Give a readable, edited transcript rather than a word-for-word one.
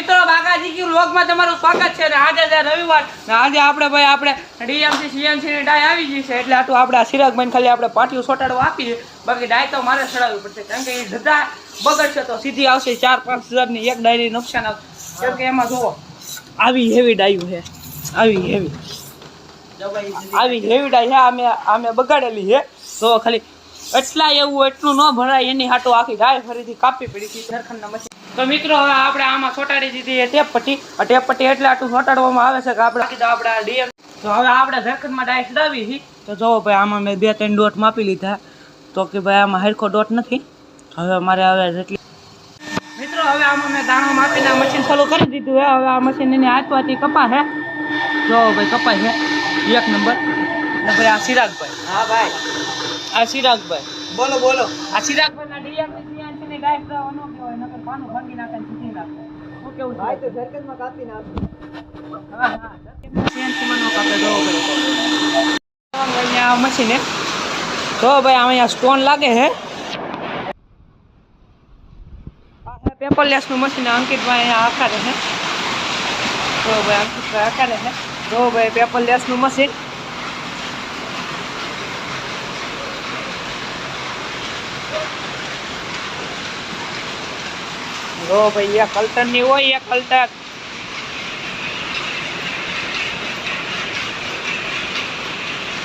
મિત્રો બાકાજી કી વ્લોગમાં તમારું સ્વાગત છે ને આજે છે રવિવાર ને આજે આપણે ભાઈ આપણે ડીએમસી સીએમસી ની ડાય આવી ગઈ છે એટલે આટલું આપણે સિરાગભાઈ ખાલી આપણે પાટિયું સોટાડવા આપીએ બાકી ડાય તો મારે ચડાવવી પડશે કેમ કે એ જતા બગડશે તો સીધી આવશે 4-5 હજારની એક ડાયરી નુકસાન આવશે કેમ કે એમાં જુઓ આવી હેવી ડાયું છે આવી હેવી ડાય છે અમે બગાડેલી છે તો ખાલી એટલું ન ભરાય એની હાટો આખી ડાય ફરીથી કાપી પડી હતી ઝરખંડના મશીન તો મિત્રો હવે આપણે આમાં સોટાડી દીધી ટેપ પટ્ટી એટલે આટલું સોટાડવામાં આવે છે કે આપણે ડીએમ તો હવે આપણે ઝરખંડમાં ડાય ચડાવી હતી તો જોવો ભાઈ આમાં મેં 2-3 ડોટ માપી લીધા તો કે ભાઈ આમાં હરખો ડોટ નથી હવે મારે જેટલી મિત્રો હવે આમાં મેં દાણો માપીને મશીન ચાલુ કરી દીધું છે હવે આ મશીન એની હાથવાથી કપા છે જોવો ભાઈ કપાય છે 1 નંબર ને ભાઈ આ ચિરાગભાઈ હા ભાઈ આ ચિરાગભાઈ બોલો આ ચિરાગભાઈના ડીએમસી ની ડાય ચડાવવાનો કહેવાય નકર પાનું ભાંગી નાખે સીધી નાખે શું કેવું ભાઈ તો ઝરખંડમાં કાપી નાખો હા સીએનસી માં નો કાપે જોવો ભાઈ અહીંયા મશીન હે તો ભાઈ અહીંયા સ્ટોન લાગે છે આ છે પેપરલેસ નું મશીન અંકિતભાઈ અહીંયા આકારે છે તો ભાઈ અંકિતભાઈ આકારે છે જો ભાઈ પેપરલેસ નું મશીન જો ભાઈ એક કલ્ટર ની હોય એક કલ્ટર